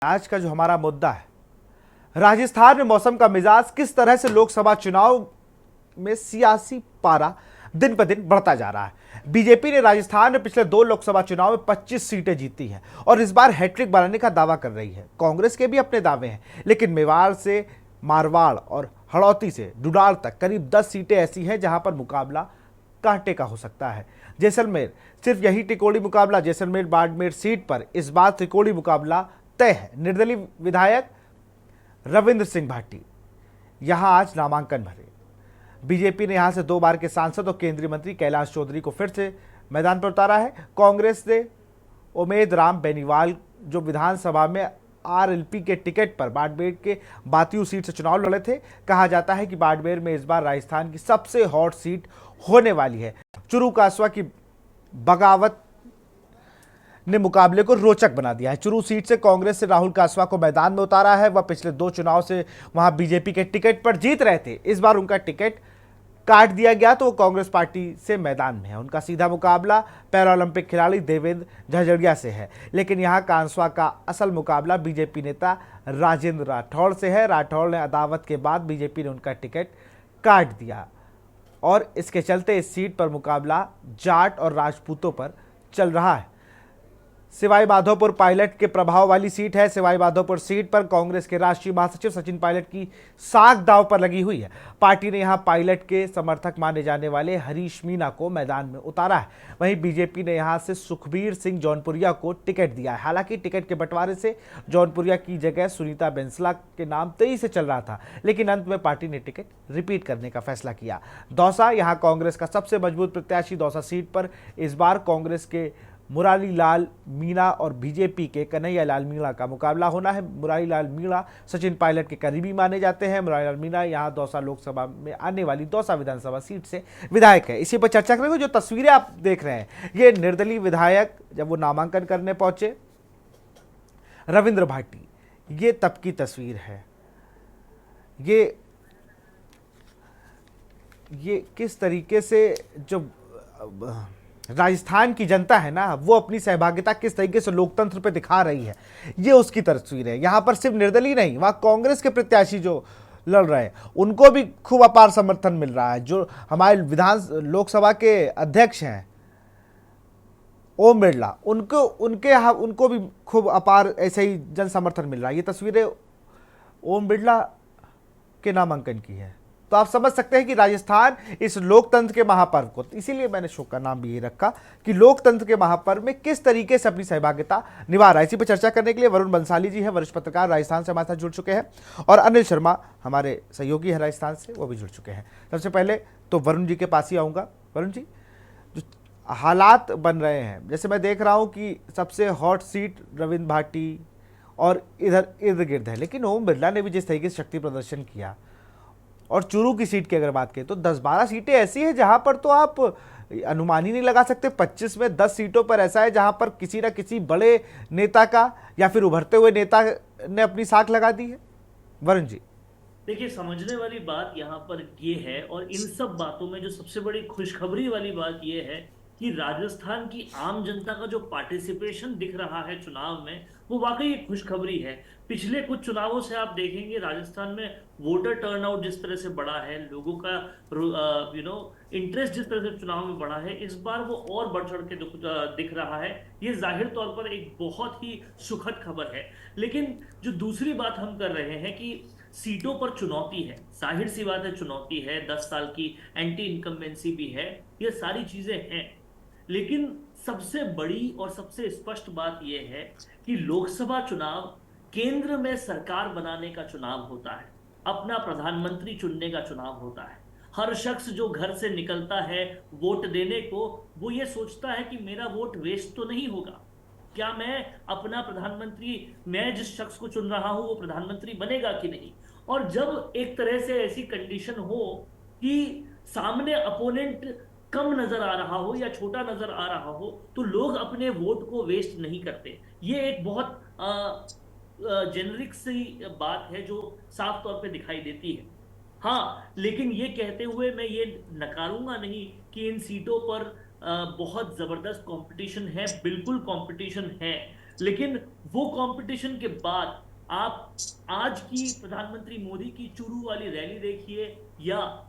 आज का जो हमारा मुद्दा है, राजस्थान में मौसम का मिजाज किस तरह से लोकसभा चुनाव में सियासी पारा दिन पर दिन बढ़ता जा रहा है। बीजेपी ने राजस्थान में पिछले 2 लोकसभा चुनाव में 25 सीटें जीती हैं और इस बार हैट्रिक बनाने का दावा कर रही है। कांग्रेस के भी अपने दावे हैं, लेकिन मेवाड़ से मारवाड़ और हड़ौती से डुडाल तक करीब 10 सीटें ऐसी हैं जहां पर मुकाबला कांटे का हो सकता है। जैसलमेर, सिर्फ यही त्रिकोणीय मुकाबला जैसलमेर बाड़मेर सीट पर इस बार त्रिकोणीय मुकाबला तय है। निर्दलीय विधायक रविंद्र सिंह भाटी यहां आज नामांकन भरे। बीजेपी ने यहां से 2 बार के सांसद और केंद्रीय मंत्री कैलाश चौधरी को फिर से मैदान पर उतारा है। कांग्रेस ने उमेद राम बेनीवाल जो विधानसभा में आरएलपी के टिकट पर बाड़मेर के बातियू सीट से चुनाव लड़े थे। कहा जाता है कि बाड़मेर में इस बार राजस्थान की सबसे हॉट सीट होने वाली है। चुरू कासवा की बगावत ने मुकाबले को रोचक बना दिया है। चुरू सीट से कांग्रेस से राहुल कासवा को मैदान में उतारा है। वह पिछले 2 चुनाव से वहां बीजेपी के टिकट पर जीत रहे थे। इस बार उनका टिकट काट दिया गया तो वो कांग्रेस पार्टी से मैदान में है। उनका सीधा मुकाबला पैरालंपिक खिलाड़ी देवेंद्र झाझड़िया से है, लेकिन यहां कांसवा का असल मुकाबला बीजेपी नेता राजेंद्र राठौड़ से है। राठौड़ ने अदावत के बाद बीजेपी ने उनका टिकट काट दिया और इसके चलते इस सीट पर मुकाबला जाट और राजपूतों पर चल रहा है। सवाई माधोपुर पायलट के प्रभाव वाली सीट है। सवाई माधोपुर सीट पर कांग्रेस के राष्ट्रीय महासचिव सचिन पायलट की साख दांव पर लगी हुई है। पार्टी ने यहां पायलट के समर्थक माने जाने वाले हरीश मीणा को मैदान में उतारा है। वहीं बीजेपी ने यहां से सुखबीर सिंह जौनपुरिया को टिकट दिया है। हालांकि टिकट के बंटवारे से जौनपुरिया की जगह सुनीता बेंसला के नाम तेजी से चल रहा था, लेकिन अंत में पार्टी ने टिकट रिपीट करने का फैसला किया। दौसा, यहां कांग्रेस का सबसे मजबूत प्रत्याशी दौसा सीट पर इस बार कांग्रेस के मुरारी लाल मीणा और बीजेपी के कन्हैया लाल मीणा का मुकाबला होना है। मुरारी लाल मीणा सचिन पायलट के करीबी माने जाते हैं। मुरारी लाल मीणा यहां दौसा लोकसभा में आने वाली दौसा विधानसभा सीट से विधायक है। इसी पर चर्चा करेंगे। जो तस्वीरें आप देख रहे हैं, ये निर्दलीय विधायक जब वो नामांकन करने पहुंचे, रविंद्र भाटी, ये तब की तस्वीर है। ये किस तरीके से जो राजस्थान की जनता है ना, वो अपनी सहभागिता किस तरीके से लोकतंत्र पे दिखा रही है, ये उसकी तस्वीर है। यहां पर सिर्फ निर्दलीय नहीं, वहां कांग्रेस के प्रत्याशी जो लड़ रहे हैं उनको भी खूब अपार समर्थन मिल रहा है। जो हमारे लोकसभा के अध्यक्ष हैं ओम बिरला, उनको भी खूब अपार ऐसे ही जन समर्थन मिल रहा है। ये तस्वीरें ओम बिरला के नामांकन की है। तो आप समझ सकते हैं कि राजस्थान इस लोकतंत्र के महापर्व को, इसीलिए मैंने शो का नाम भी ये रखा कि लोकतंत्र के महापर्व में किस तरीके से अपनी सहभागिता निभा रहा है। इसी पर चर्चा करने के लिए वरुण बंसाली जी हैं, वरिष्ठ पत्रकार, राजस्थान से हमारे साथ जुड़ चुके हैं, और अनिल शर्मा हमारे सहयोगी हैं राजस्थान से, वो भी जुड़ चुके हैं। सबसे पहले तो वरुण जी के पास ही आऊँगा। वरुण जी, जो हालात बन रहे हैं, जैसे मैं देख रहा हूँ कि सबसे हॉट सीट रविंद्र भाटी और इधर इर्द गिर्द है, लेकिन ओम बिरला ने भी जिस तरीके से शक्ति प्रदर्शन किया, और चुरू की सीट की अगर बात करें तो 10-12 सीटें ऐसी हैं जहां पर तो आप अनुमान ही नहीं लगा सकते। 25 में 10 सीटों पर ऐसा है जहां पर किसी ना किसी बड़े नेता का या फिर उभरते हुए नेता ने अपनी साख लगा दी है। वरुण जी, देखिए, समझने वाली बात यहाँ पर ये है, और इन सब बातों में जो सबसे बड़ी खुशखबरी वाली बात ये है कि राजस्थान की आम जनता का जो पार्टिसिपेशन दिख रहा है चुनाव में, वो वाकई एक खुशखबरी है। पिछले कुछ चुनावों से आप देखेंगे राजस्थान में वोटर टर्नआउट जिस तरह से बढ़ा है, लोगों का इंटरेस्ट जिस तरह से चुनाव में बढ़ा है, इस बार वो और बढ़ चढ़ के दिख रहा है। ये जाहिर तौर पर एक बहुत ही सुखद खबर है। लेकिन जो दूसरी बात हम कर रहे हैं कि सीटों पर चुनौती है, जाहिर सी बात है चुनौती है, 10 साल की एंटी इनकम्बेंसी भी है, ये सारी चीजें हैं। लेकिन सबसे बड़ी और सबसे स्पष्ट बात यह है कि लोकसभा चुनाव केंद्र में सरकार बनाने का चुनाव होता है, अपना प्रधानमंत्री चुनने का चुनाव होता है। हर शख्स जो घर से निकलता है वोट देने को, वो ये सोचता है कि मेरा वोट वेस्ट तो नहीं होगा, क्या मैं अपना प्रधानमंत्री, मैं जिस शख्स को चुन रहा हूं वो प्रधानमंत्री बनेगा कि नहीं। और जब एक तरह से ऐसी कंडीशन हो कि सामने अपोनेंट कम नजर आ रहा हो या छोटा नजर आ रहा हो, तो लोग अपने वोट को वेस्ट नहीं करते। ये एक बहुत जेनरिक सी बात है जो साफ तौर पे दिखाई देती है। हाँ, लेकिन ये कहते हुए मैं ये नकारूंगा नहीं कि इन सीटों पर बहुत जबरदस्त कंपटीशन है, बिल्कुल कंपटीशन है। लेकिन वो कंपटीशन के बाद आप आज की प्रधानमंत्री मोदी की चुरू वाली रैली देखिए, या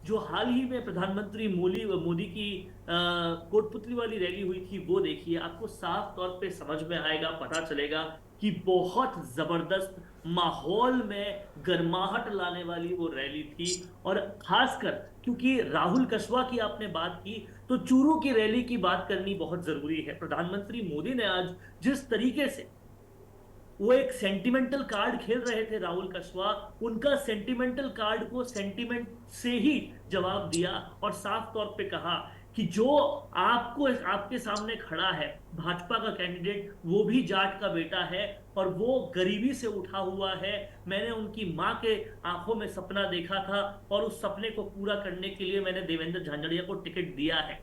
जो हाल ही में प्रधानमंत्री मोदी मोदी की कोटपुतली वाली रैली हुई थी वो देखिए, आपको साफ तौर पे समझ में आएगा, पता चलेगा कि बहुत जबरदस्त माहौल में गर्माहट लाने वाली वो रैली थी। और खासकर क्योंकि राहुल कस्वा की आपने बात की, तो चूरू की रैली की बात करनी बहुत जरूरी है। प्रधानमंत्री मोदी ने आज जिस तरीके से वो एक सेंटिमेंटल कार्ड खेल रहे थे राहुल कस्वा, उनका सेंटिमेंटल कार्ड को सेंटिमेंट से ही जवाब दिया और साफ तौर पे कहा कि जो आपको आपके सामने खड़ा है भाजपा का कैंडिडेट, वो भी जाट का बेटा है और वो गरीबी से उठा हुआ है। मैंने उनकी माँ के आंखों में सपना देखा था और उस सपने को पूरा करने के लिए मैंने देवेंद्र झांझड़िया को टिकट दिया है।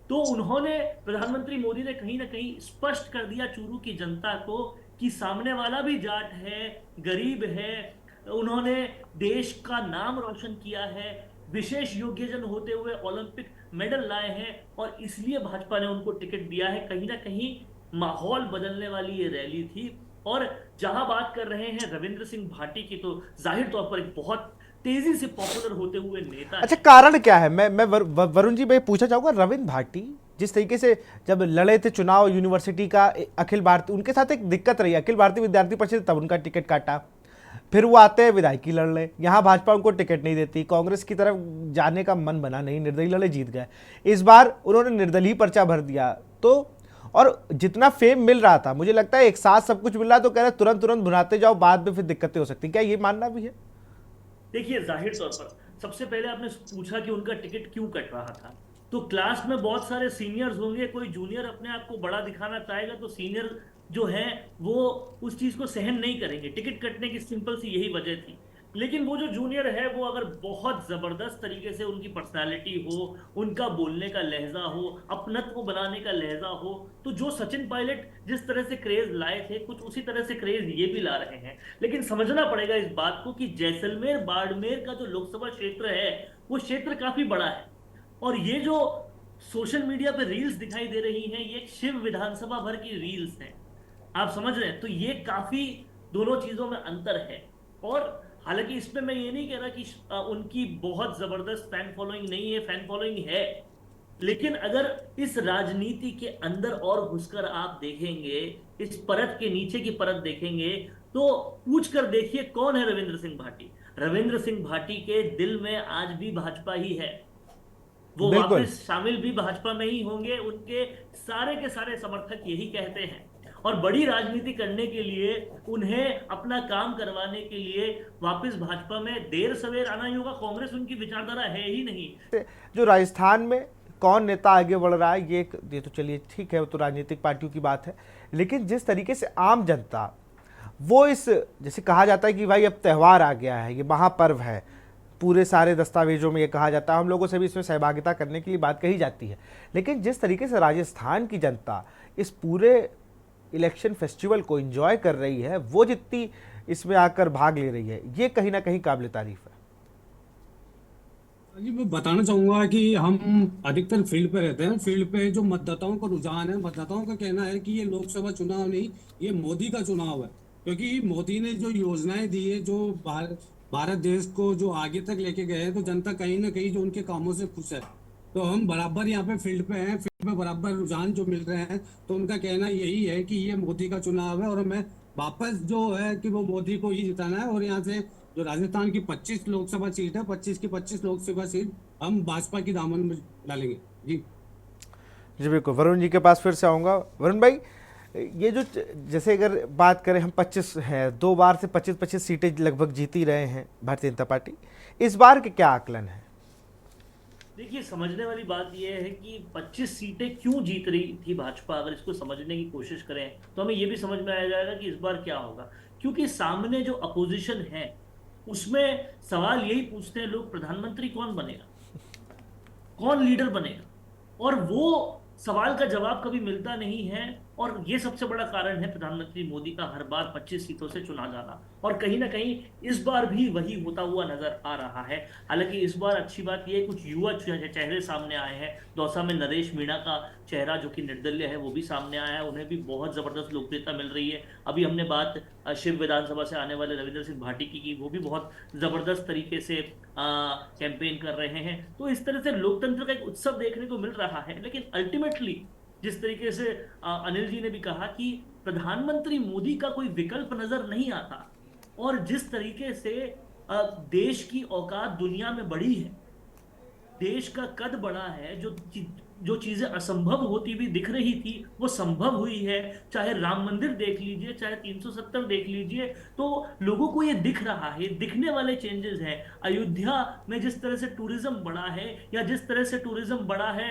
तो उन्होंने, प्रधानमंत्री मोदी ने कहीं ना कहीं स्पष्ट कर दिया चूरू की जनता को कि सामने वाला भी जाट है, गरीब है, उन्होंने देश का नाम रोशन किया है, विशेष योग्यजन होते हुए ओलंपिक मेडल लाए हैं और इसलिए भाजपा ने उनको टिकट दिया है। कहीं ना कहीं माहौल बदलने वाली ये रैली थी। और जहां बात कर रहे हैं रविंद्र सिंह भाटी की, तो जाहिर तौर पर एक बहुत तेजी से पॉपुलर होते हुए नेता अच्छा, है। कारण क्या है? मैं वरुण जी, मैं पूछना चाहूंगा, रविंद्र भाटी जिस तरीके से जब लड़े थे चुनाव यूनिवर्सिटी का, अखिल भारतीय, उनके साथ एक दिक्कत रही, अखिल भारतीय विद्यार्थी परिषद तब उनका टिकट काटा, फिर वो आते हैं विधायकी लड़ ले, यहाँ भाजपा उनको टिकट नहीं देती, कांग्रेस की तरफ जाने का मन बना नहीं, निर्दलीय लड़े, जीत गए। इस बार उन्होंने निर्दलीय पर्चा भर दिया, तो और जितना फेम मिल रहा था, मुझे लगता है एक साथ सब कुछ मिल रहा, तो कह रहे तुरंत तुरंत भुनाते जाओ, बाद में फिर दिक्कतें हो सकती, क्या ये मानना भी है? देखिए, जाहिर तौर पर सबसे पहले आपने पूछा कि उनका टिकट क्यों कट रहा था, तो क्लास में बहुत सारे सीनियर्स होंगे, कोई जूनियर अपने आप को बड़ा दिखाना चाहेगा तो सीनियर जो है वो उस चीज को सहन नहीं करेंगे। टिकट कटने की सिंपल सी यही वजह थी। लेकिन वो जो जूनियर है, वो अगर बहुत जबरदस्त तरीके से उनकी पर्सनालिटी हो, उनका बोलने का लहजा हो, अपनत्व बनाने का लहजा हो, तो जो सचिन पायलट जिस तरह से क्रेज लाए थे, कुछ उसी तरह से क्रेज ये भी ला रहे हैं। लेकिन समझना पड़ेगा इस बात को कि जैसलमेर बाड़मेर का जो लोकसभा क्षेत्र है, वो क्षेत्र काफी बड़ा है। और ये जो सोशल मीडिया पे रील्स दिखाई दे रही हैं, ये शिव विधानसभा भर की रील्स हैं, आप समझ रहे हैं? तो ये काफी दोनों चीजों में अंतर है। और हालांकि इसमें मैं ये नहीं कह रहा कि उनकी बहुत जबरदस्त फैन फॉलोइंग नहीं है, फैन फॉलोइंग है। लेकिन अगर इस राजनीति के अंदर और घुसकर आप देखेंगे, इस परत के नीचे की परत देखेंगे, तो पूछ कर देखिए कौन है रविंद्र सिंह भाटी। रविंद्र सिंह भाटी के दिल में आज भी भाजपा ही है, वो बिल्कुल। वापस शामिल भी भाजपा में ही होंगे, उनके सारे के सारे समर्थक यही कहते हैं। और बड़ी राजनीति करने के लिए, उन्हें अपना काम करवाने के लिए वापस भाजपा में देर सवेर आना ही होगा। कांग्रेस उनकी विचारधारा है ही नहीं। जो राजस्थान में कौन नेता आगे बढ़ रहा है, ये तो चलिए ठीक है, वो तो राजनीतिक पार्टियों की बात है, लेकिन जिस तरीके से आम जनता, वो इस, जैसे कहा जाता है कि भाई अब त्यौहार आ गया है, ये महापर्व है, पूरे सारे दस्तावेजों में ये कहा जाता है, हम लोगों से भी इसमें सहभागिता करने के लिए बात कही जाती है, लेकिन जिस तरीके से राजस्थान की जनता इस पूरे इलेक्शन फेस्टिवल को एंजॉय कर रही है, वो जितनी इसमें आकर भाग ले रही है, ये कहीं ना कहीं काबिल तारीफ है। जी, मैं बताना चाहूंगा कि हम अधिकतर फील्ड पे रहते हैं। फील्ड पे जो मतदाताओं का रुझान है, मतदाताओं का कहना है कि ये लोकसभा चुनाव नहीं, ये मोदी का चुनाव है। क्योंकि मोदी ने जो योजनाएं दी है, जो भारत देश को जो आगे तक लेके गए हैं, तो जनता कहीं ना कहीं जो उनके कामों से खुश है। तो हम बराबर यहाँ पे फील्ड पे हैं, फील्ड पे बराबर रुझान जो मिल रहे हैं, तो उनका कहना यही है कि ये मोदी का चुनाव है और हमें वापस जो है कि वो मोदी को ही जिताना है। और यहाँ से जो राजस्थान की 25 लोकसभा सीट है, 25 की 25 लोकसभा सीट हम भाजपा की दामन में डालेंगे। जी जी बिल्कुल, वरुण जी के पास फिर से आऊँगा। वरुण भाई, ये जो, जैसे अगर बात करें, हम 25 हैं, 2 बार से 25-25 सीटें लगभग जीती रहे हैं भारतीय जनता पार्टी, इस बार के क्या आकलन है? देखिए, समझने वाली बात यह है कि 25 सीटें क्यों जीत रही थी भाजपा। अगर इसको समझने की कोशिश करें तो हमें यह भी समझ में आ जाएगा कि इस बार क्या होगा। क्योंकि सामने जो अपोजिशन है, उसमें सवाल यही पूछते हैं लोग, प्रधानमंत्री कौन बनेगा, कौन लीडर बनेगा, और वो सवाल का जवाब कभी मिलता नहीं है। और ये सबसे बड़ा कारण है प्रधानमंत्री मोदी का हर बार 25 सीटों से चुना जाना, और कहीं ना कहीं इस बार भी वही होता हुआ नजर आ रहा है। हालांकि इस बार अच्छी बात यह है, कुछ युवा चेहरे सामने आए हैं। दौसा में नरेश मीणा का चेहरा जो कि निर्दलीय है वो भी सामने आया है, उन्हें भी बहुत जबरदस्त लोकप्रियता मिल रही है। अभी हमने बात शिव विधानसभा से आने वाले रविंद्र सिंह भाटी की वो भी बहुत जबरदस्त तरीके से कैंपेन कर रहे हैं। तो इस तरह से लोकतंत्र का एक उत्सव देखने को मिल रहा है। लेकिन अल्टीमेटली जिस तरीके से अनिल जी ने भी कहा कि प्रधानमंत्री मोदी का कोई विकल्प नजर नहीं आता, और जिस तरीके से देश की औकात दुनिया में बढ़ी है, देश का कद बढ़ा है, जो चीजें असंभव होती हुई दिख रही थी वो संभव हुई है। चाहे राम मंदिर देख लीजिए, चाहे 370 देख लीजिए, तो लोगों को ये दिख रहा है, दिखने वाले चेंजेस हैं। अयोध्या में जिस तरह से टूरिज्म बढ़ा है, या जिस तरह से टूरिज्म बढ़ा है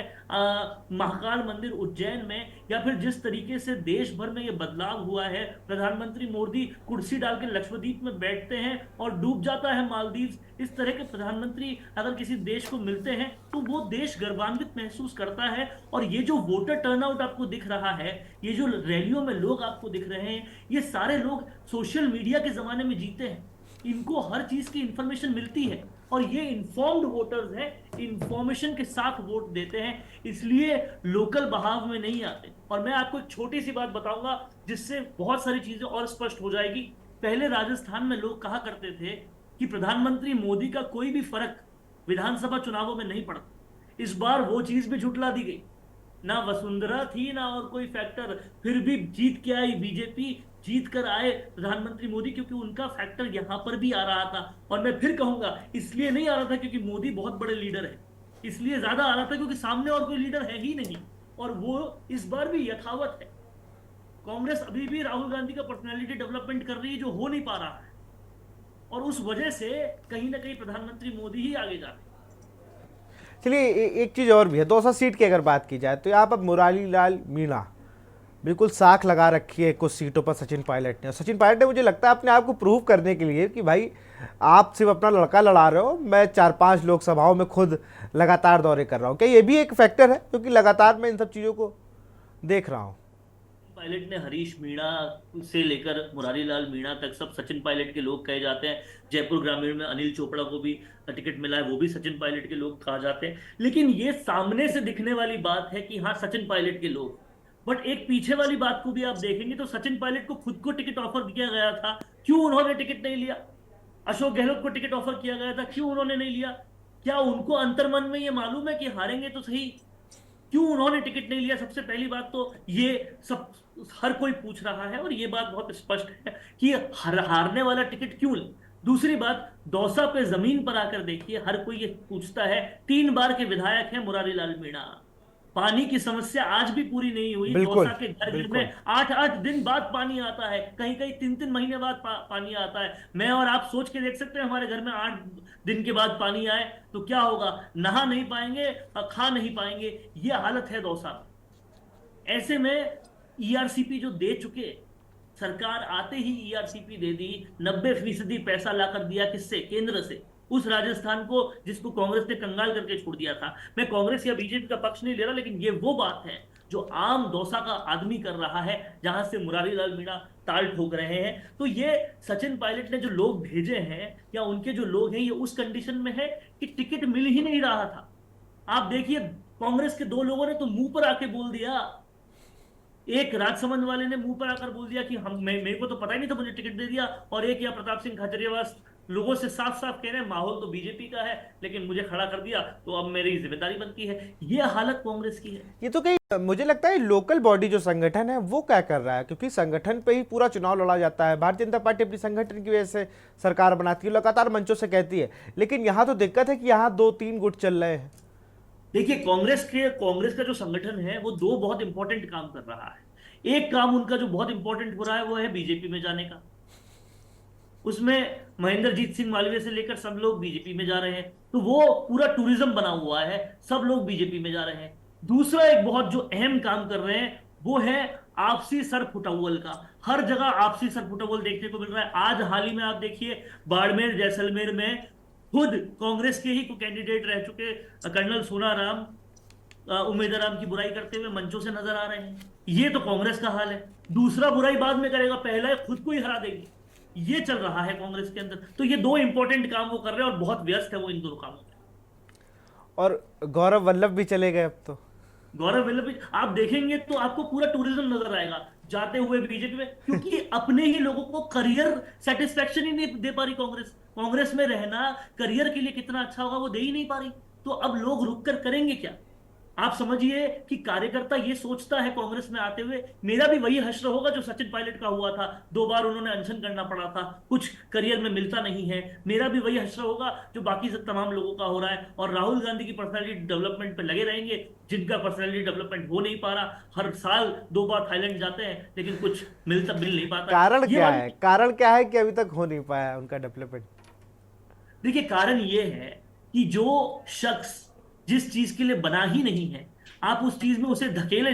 महाकाल मंदिर उज्जैन में, या फिर जिस तरीके से देश भर में ये बदलाव हुआ है। प्रधानमंत्री मोदी कुर्सी डाल के लक्षद्वीप में बैठते हैं और डूब जाता है मालदीव। इस तरह के प्रधानमंत्री अगर किसी देश को मिलते हैं तो वो देश गर्वान्वित महसूस करता है। और ये जो वोटर टर्नआउट आपको दिख रहा है, ये जो रैलियों में लोग आपको दिख रहे हैं, ये सारे लोग सोशल मीडिया के जमाने में जीते हैं। इनको हर चीज की इंफॉर्मेशन मिलती है, और ये इन्फॉर्म्ड वोटर्स हैं, इंफॉर्मेशन के साथ वोट देते हैं, इसलिए लोकल बहाव में नहीं आते। और मैं आपको एक छोटी सी बात बताऊंगा जिससे बहुत सारी चीजें और स्पष्ट हो जाएगी। पहले राजस्थान में लोग कहा करते थे कि प्रधानमंत्री मोदी का कोई भी फर्क विधानसभा चुनावों में नहीं पड़ता। इस बार वो चीज भी झुठला दी गई, ना वसुंधरा थी ना और कोई फैक्टर, फिर भी जीत के आई बीजेपी, जीत कर आए प्रधानमंत्री मोदी, क्योंकि उनका फैक्टर यहां पर भी आ रहा था। और मैं फिर कहूंगा, इसलिए नहीं आ रहा था क्योंकि मोदी बहुत बड़े लीडर है, इसलिए ज्यादा आ रहा था क्योंकि सामने और कोई लीडर है ही नहीं, और वो इस बार भी यथावत है। कांग्रेस अभी भी राहुल गांधी का पर्सनैलिटी डेवलपमेंट कर रही है जो हो नहीं पा रहा है, और उस वजह से कहीं ना कहीं प्रधानमंत्री मोदी ही आगे जा रहे हैं। चलिए एक चीज़ और भी है, दौसा सीट की अगर बात की जाए तो यहाँ पर मुरारी लाल मीणा बिल्कुल साख लगा रखी है कुछ सीटों पर सचिन पायलट ने। और सचिन पायलट ने मुझे लगता है अपने आप को प्रूव करने के लिए कि भाई आप सिर्फ अपना लड़का लड़ा रहे हो, मैं 4-5 लोकसभाओं में खुद लगातार दौरे कर रहा हूँ। क्या ये भी एक फैक्टर है, क्योंकि लगातार मैं इन सब चीज़ों को देख रहा हूँ। पायलट ने हरीश मीणा से लेकर मुरारी लाल मीणा तक सब सचिन पायलट के लोग कहे जाते हैं। जयपुर ग्रामीण में अनिल चोपड़ा को भी टिकट मिला है, वो भी सचिन पायलट के लोग कहा जाते हैं। लेकिन ये सामने से दिखने वाली बात है कि हाँ सचिन पायलट के लोग, बट एक पीछे वाली बात को भी आप देखेंगे तो सचिन पायलट को खुद को टिकट ऑफर किया गया था, क्यों उन्होंने टिकट नहीं लिया? अशोक गहलोत को टिकट ऑफर किया गया था, क्यों उन्होंने नहीं लिया? क्या उनको अंतर्मन में ये मालूम है कि हारेंगे तो सही, क्यों उन्होंने टिकट नहीं लिया? सबसे पहली बात तो ये सब हर कोई पूछ रहा है, और ये बात बहुत स्पष्ट है कि हारने वाला टिकट क्यों ले। दूसरी बात, दौसा पे जमीन पर आकर देखिए, हर कोई ये पूछता है। 3 बार के विधायक हैं मुरारी लाल मीणा, पानी की समस्या आज भी पूरी नहीं हुई। बिल्कुल, दौसा के घर बिल्कुल। में 8-8 दिन बाद पानी आता है, कहीं कहीं 3-3 महीने बाद पानी आता है। मैं और आप सोच के देख सकते हैं, हमारे घर में 8 दिन के बाद पानी आए तो क्या होगा? नहा नहीं पाएंगे, खा नहीं पाएंगे, ये हालत है दौसा में। ऐसे में ईआरसीपी जो दे चुके, सरकार आते ही ईआरसीपी दे दी, 90% पैसा लाकर दिया, किससे? केंद्र से। उस राजस्थान को जिसको कांग्रेस ने कंगाल करके छोड़ दिया था। मैं कांग्रेस या बीजेपी का पक्ष नहीं ले रहा, लेकिन ये वो बात है जो आम दौसा का आदमी कर रहा है, जहां से मुरारी लाल मीणा ताल ठोक रहे हैं। तो ये सचिन पायलट ने जो लोग भेजे हैं, या उनके जो लोग हैं, ये उस कंडीशन में है कि टिकट मिल ही नहीं रहा था। आप देखिए, कांग्रेस के 2 लोगों ने तो मुंह पर आके बोल दिया। एक राजसमंद वाले ने मुंह पर आकर बोल दिया कि मेरे को तो पता ही नहीं था, मुझे टिकट दे दिया। और एक या प्रताप सिंह खाचरियावास लोगों से साफ साफ कह रहे हैं माहौल तो बीजेपी का है, लेकिन मुझे खड़ा कर दिया तो अब मेरी जिम्मेदारी बनती है। ये हालत कांग्रेस की है। ये तो कहीं मुझे लगता है लोकल बॉडी जो संगठन है वो क्या कर रहा है, क्योंकि संगठन पे ही पूरा चुनाव लड़ा जाता है। भारतीय जनता पार्टी अपनी संगठन की वजह से सरकार बनाती है, लगातार मंचों से कहती है, लेकिन यहाँ तो दिक्कत है कि यहाँ 2-3 गुट चल रहे हैं। देखिए, कांग्रेस का जो संगठन है वो 2 बहुत इंपॉर्टेंट काम कर रहा है। एक काम उनका जो बहुत इंपॉर्टेंट हो रहा है वो है बीजेपी में जाने का। उसमें महेंद्रजीत सिंह मालवीय से लेकर सब लोग बीजेपी में जा रहे हैं, तो वो पूरा टूरिज्म बना हुआ है, सब लोग बीजेपी में जा रहे हैं। दूसरा एक बहुत जो अहम काम कर रहे हैं वो है आपसी सरफुटअव्वल का। हर जगह आपसी सरफुटअव्वल देखने को मिल रहा है। आज हाल ही में आप देखिए, बाड़मेर जैसलमेर में खुद कांग्रेस के ही कैंडिडेट रह चुके कर्नल सोनाराम उम्मीदवार की बुराई करते हुए मंचों से नजर आ रहे हैं। ये तो कांग्रेस का हाल है। दूसरा बुराई बाद में करेगा, पहला ये खुद को ही हरा देगी। ये चल रहा है कांग्रेस के अंदर। तो ये दो इंपॉर्टेंट काम वो कर रहे हैं और बहुत व्यस्त है वो इन दोनों कामों में। और गौरव वल्लभ भी चले गए अब तो। गौरव वल्लभ भी आप देखेंगे तो आपको पूरा टूरिज्म नजर आएगा जाते हुए बीजेपी में, क्योंकि अपने ही लोगों को करियर सेटिस्फेक्शन ही नहीं दे पा रही कांग्रेस। कांग्रेस में रहना करियर के लिए कितना अच्छा होगा वो दे ही नहीं पा रही। तो अब लोग रुक कर करेंगे क्या? आप समझिए कि कार्यकर्ता ये सोचता है कांग्रेस में आते हुए मेरा भी वही हश्र होगा जो सचिन पायलट का हुआ था, 2 बार उन्होंने अनशन करना पड़ा था, कुछ करियर में मिलता नहीं है। मेरा भी वही हश्र होगा जो बाकी सब तमाम लोगों का हो रहा है। और राहुल गांधी की पर्सनैलिटी डेवलपमेंट पे लगे रहेंगे, जिनका पर्सनैलिटी डेवलपमेंट हो नहीं पा रहा। हर साल 2 बार थाईलैंड जाते हैं लेकिन कुछ मिल नहीं पाता। कारण ये क्या वाली है, कारण क्या है कि अभी तक हो नहीं पाया उनका डेवलपमेंट? देखिए, कारण ये है कि जो शख्स जिस चीज के लिए बना ही नहीं है, आप उस चीज में उसे धकेले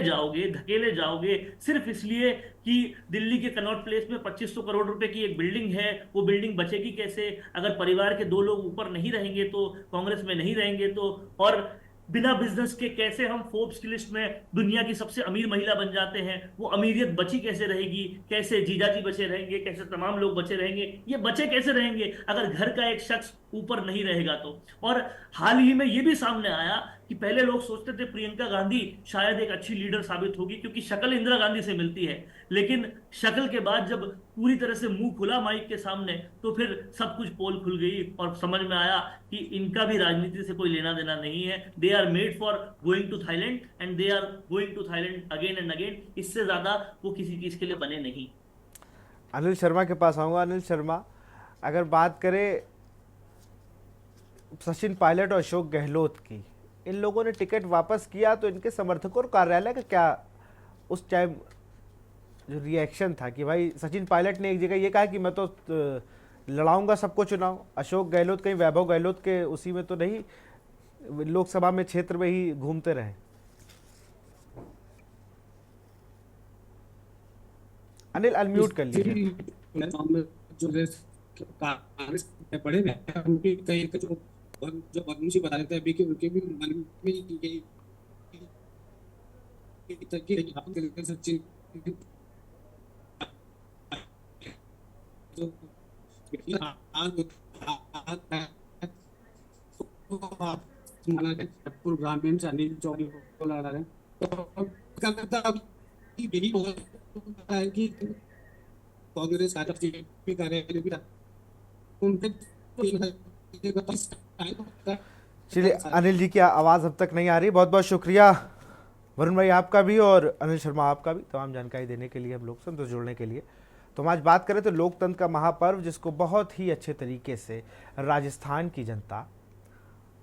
जाओगे सिर्फ इसलिए कि दिल्ली के कनॉट प्लेस में 2500 करोड़ रुपए की एक बिल्डिंग है। वो बिल्डिंग बचेगी कैसे अगर परिवार के 2 लोग ऊपर नहीं रहेंगे तो, कांग्रेस में नहीं रहेंगे तो? और बिना बिजनेस के कैसे हम फोर्ब्स की लिस्ट में दुनिया की सबसे अमीर महिला बन जाते हैं? वो अमीरियत बची कैसे रहेगी? कैसे जीजाजी बचे रहेंगे? कैसे तमाम लोग बचे रहेंगे? ये बचे कैसे रहेंगे अगर घर का एक शख्स ऊपर नहीं रहेगा तो? और हाल ही में ये भी सामने आया कि पहले लोग सोचते थे प्रियंका गांधी शायद एक अच्छी लीडर साबित होगी क्योंकि शक्ल इंदिरा गांधी से मिलती है, लेकिन शक्ल के बाद जब पूरी तरह से मुंह खुला माइक के सामने तो फिर सब कुछ पोल खुल गई और समझ में आया कि इनका भी राजनीति से कोई लेना देना नहीं है। They are made for going to Thailand and they are going to Thailand again and again. इससे ज्यादा वो किसी चीज के लिए बने नहीं। अनिल शर्मा के पास आऊँगा। अनिल शर्मा, अगर बात करें सचिन पायलट और अशोक गहलोत की, इन लोगों ने टिकट वापस किया तो इनके समर्थकों और कार्यालय का क्या उस टाइम जो रिएक्शन था कि भाई सचिन पायलट ने एक जगह ये कहा कि मैं तो लड़ाऊंगा सबको चुनाव, अशोक गहलोत कहीं वैभव गहलोत के उसी में तो नहीं लोकसभा में क्षेत्र में ही घूमते रहे? अनिल अनम्यूट कर लीजिए। जो कांग्रेस में पड़े हैं उनके कई जो बदमाशी बता देते हैं अभी कि उनके भी मन में यही तक कि सचिन जो जयपुर ग्रामीण से अनिल चौधरी को लड़ा रहे हैं। तो क्या करता है यही होता है कि कांग्रेस का बीजेपी कार्यालय भी उनके चलिए, अनिल जी की आवाज़ अब तक नहीं आ रही। बहुत बहुत शुक्रिया वरुण भाई आपका भी और अनिल शर्मा आपका भी तमाम जानकारी देने के लिए, हम लोग से जुड़ने के लिए। तो हम आज बात करें तो लोकतंत्र का महापर्व जिसको बहुत ही अच्छे तरीके से राजस्थान की जनता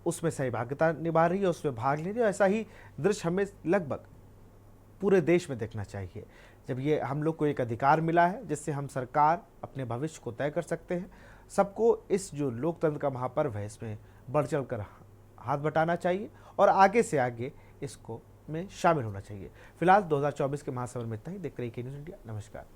उसमें सहभागिता निभा रही है, उसमें भाग ले रही है। ऐसा ही दृश्य हमें लगभग पूरे देश में देखना चाहिए जब ये हम लोग को एक अधिकार मिला है जिससे हम सरकार अपने भविष्य को तय कर सकते हैं। सबको इस जो लोकतंत्र का महापर्व है इसमें बढ़ चढ़ कर हाथ बटाना चाहिए और आगे से आगे इसको में शामिल होना चाहिए। फिलहाल 2024 के महासमर में इतना ही। देखते रहिए के न्यूज़ इंडिया। नमस्कार।